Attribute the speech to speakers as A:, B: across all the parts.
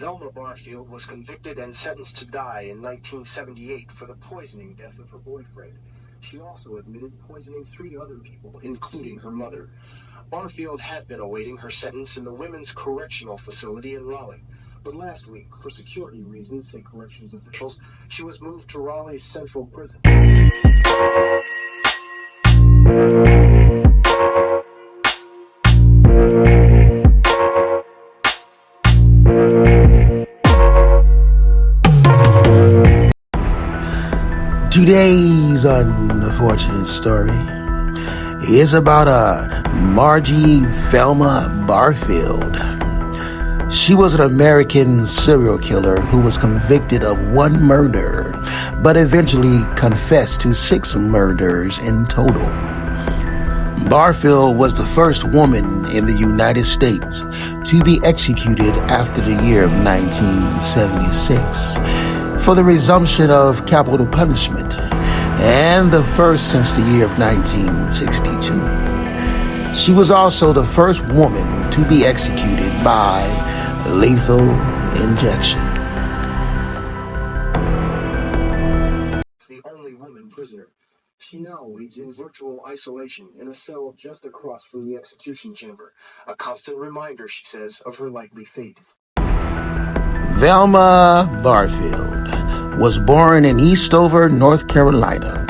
A: Velma Barfield was convicted and sentenced to die in 1978 for the poisoning death of her boyfriend. She also admitted poisoning 3 other people, including her mother. Barfield had been awaiting her sentence in the Women's Correctional Facility in Raleigh. But last week, for security reasons, say corrections officials, she was moved to Raleigh's Central Prison.
B: 2 days unfortunate story is about Margie Velma Barfield. She was an American serial killer who was convicted of 1 murder, but eventually confessed to 6 murders in total. Barfield was the first woman in the United States to be executed after the year of 1976 for the resumption of capital punishment, and the first since the year of 1962. She was also the first woman to be executed by lethal injection.
A: The only woman prisoner. She now waits in virtual isolation in a cell just across from the execution chamber. A constant reminder, she says, of her likely fate.
B: Velma Barfield was born in Eastover, North Carolina,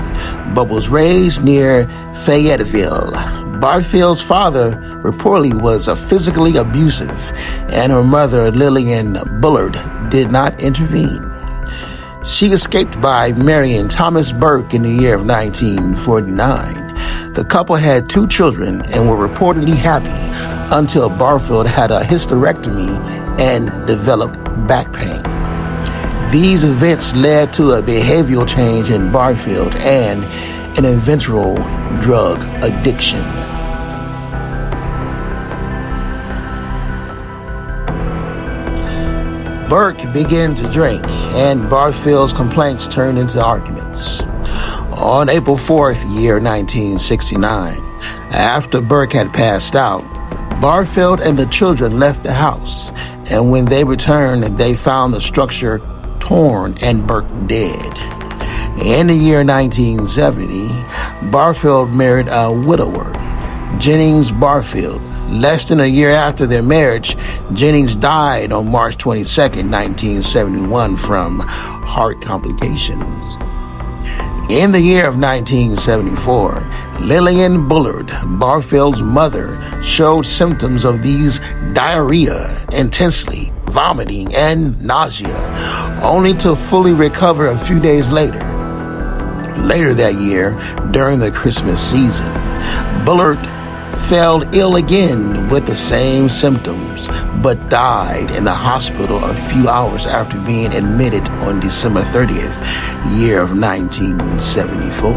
B: but was raised near Fayetteville. Barfield's father reportedly was physically abusive, and her mother, Lillian Bullard, did not intervene. She escaped by marrying Thomas Burke in the year of 1949. The couple had 2 children and were reportedly happy until Barfield had a hysterectomy and developed back pain. These events led to a behavioral change in Barfield and an eventual drug addiction. Burke began to drink, and Barfield's complaints turned into arguments. On April 4th, year 1969, after Burke had passed out, Barfield and the children left the house, and when they returned, they found the structure torn and Burke dead. In the year 1970, Barfield married a widower, Jennings Barfield. Less than a year after their marriage, Jennings died on March 22, 1971 from heart complications. In the year of 1974, Lillian Bullard, Barfield's mother, showed symptoms of these diarrhea, intensely, vomiting, and nausea, only to fully recover a few days later. Later that year, during the Christmas season, Bullard fell ill again with the same symptoms, but died in the hospital a few hours after being admitted on December 30th, year of 1974.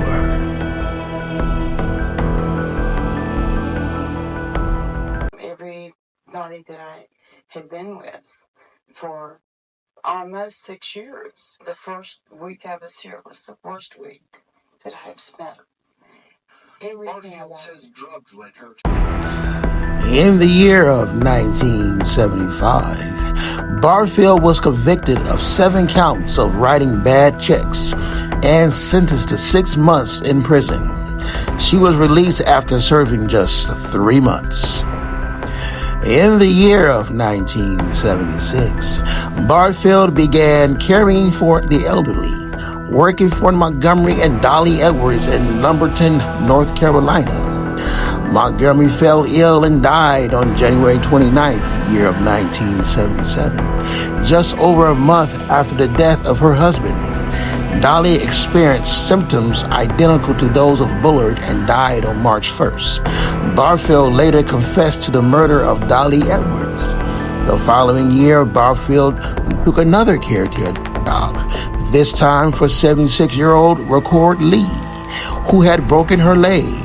C: Everybody that I had been with for almost 6 years, the first week I was here was the worst week that I have spent.
A: Barfield says drugs led her to...
B: In the year of 1975, Barfield was convicted of 7 counts of writing bad checks and sentenced to 6 months in prison. She was released after serving just 3 months. In the year of 1976, Barfield began caring for the elderly, working for Montgomery and Dolly Edwards in Lumberton, North Carolina. Montgomery fell ill and died on January 29th, year of 1977, just over a month after the death of her husband. Dolly experienced symptoms identical to those of Bullard and died on March 1st. Barfield later confessed to the murder of Dolly Edwards. The following year, Barfield took another caretaker job, this time for 76-year-old Record Lee, who had broken her leg.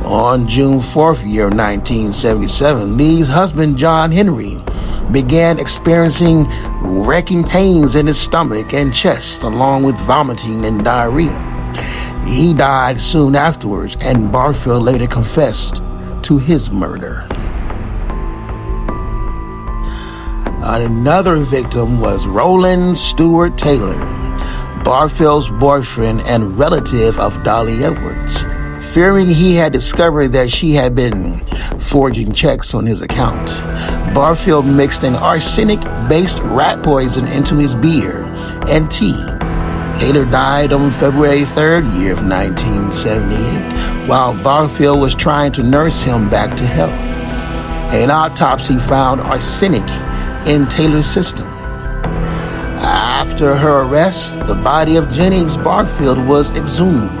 B: On June 4th, year 1977, Lee's husband, John Henry, began experiencing racking pains in his stomach and chest, along with vomiting and diarrhea. He died soon afterwards, and Barfield later confessed to his murder. Another victim was Roland Stewart Taylor, Barfield's boyfriend and relative of Dolly Edwards. Fearing he had discovered that she had been forging checks on his account, Barfield mixed an arsenic-based rat poison into his beer and tea. Taylor died on February 3rd, year of 1978, while Barfield was trying to nurse him back to health. An autopsy found arsenic in Taylor's system. After her arrest, the body of Jennings Barfield was exhumed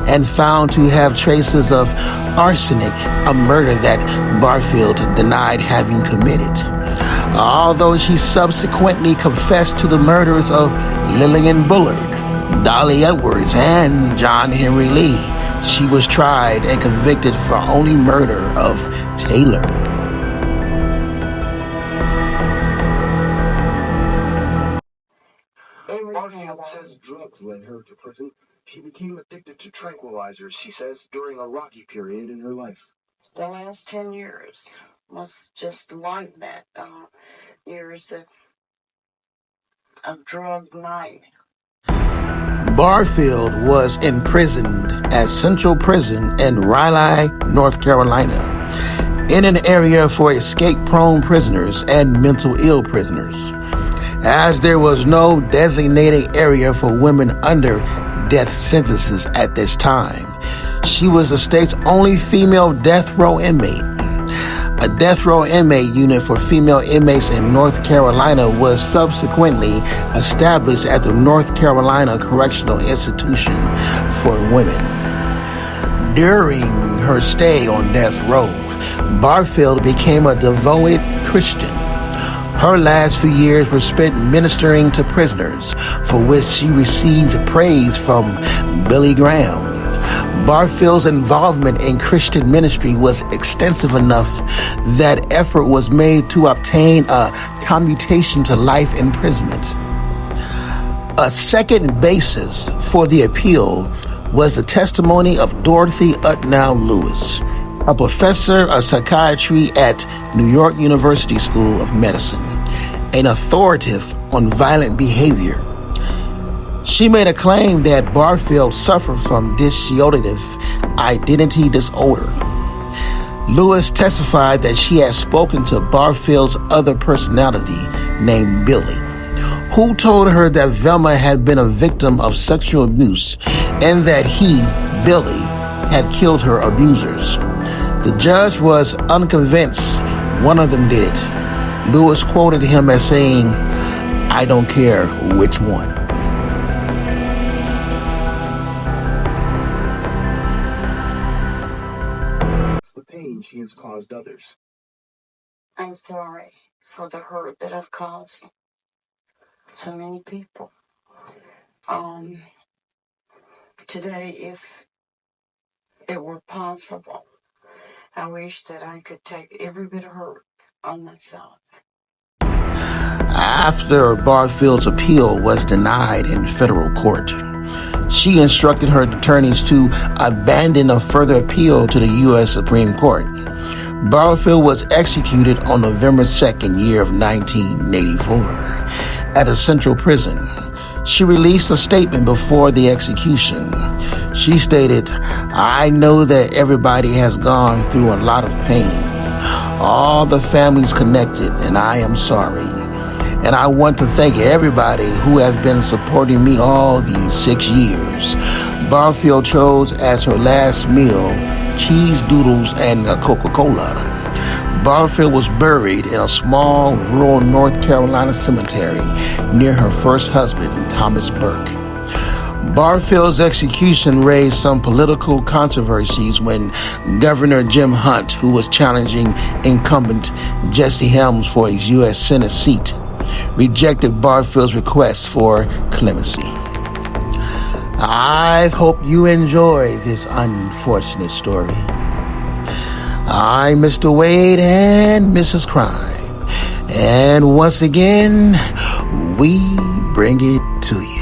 B: and found to have traces of arsenic, a murder that Barfield denied having committed. Although she subsequently confessed to the murders of Lillian Bullard, Dolly Edwards, and John Henry Lee, she was tried and convicted for only murder of Taylor.
A: Barfield says drugs led her to prison. She became addicted to tranquilizers, he says, during a rocky period in her life.
C: The last 10 years was just like that. Years of drug nightmare.
B: Barfield was imprisoned at Central Prison in Raleigh, North Carolina, in an area for escape-prone prisoners and mental ill prisoners. As there was no designated area for women under death sentences at this time, she was the state's only female death row inmate. A death row inmate unit for female inmates in North Carolina was subsequently established at the North Carolina Correctional Institution for Women. During her stay on death row, Barfield became a devoted Christian. Her last few years were spent ministering to prisoners, for which she received praise from Billy Graham. Barfield's involvement in Christian ministry was extensive enough that effort was made to obtain a commutation to life imprisonment. A second basis for the appeal was the testimony of Dorothy Utnow Lewis, a professor of psychiatry at New York University School of Medicine, an authoritative on violent behavior. She made a claim that Barfield suffered from dissociative identity disorder. Lewis testified that she had spoken to Barfield's other personality named Billy, who told her that Velma had been a victim of sexual abuse and that he, Billy, had killed her abusers. The judge was unconvinced one of them did it. Lewis quoted him as saying, "I don't care which one."
A: The pain she has caused others.
C: I'm sorry for the hurt that I've caused so many people. Today, if it were possible, I wish that I could take every bit of hurt on myself.
B: After Barfield's appeal was denied in federal court, she instructed her attorneys to abandon a further appeal to the U.S. Supreme Court. Barfield was executed on November 2nd, year of 1984, at a Central Prison. She released a statement before the execution. She stated, "I know that everybody has gone through a lot of pain. All the families connected, and I am sorry. And I want to thank everybody who has been supporting me all these 6 years." Barfield chose as her last meal cheese doodles and a Coca-Cola. Barfield was buried in a small rural North Carolina cemetery near her first husband, Thomas Burke. Barfield's execution raised some political controversies when Governor Jim Hunt, who was challenging incumbent Jesse Helms for his U.S. Senate seat, rejected Barfield's request for clemency. I hope you enjoy this unfortunate story. I'm Mr. Wade and Mrs. Crime, and once again, we bring it to you.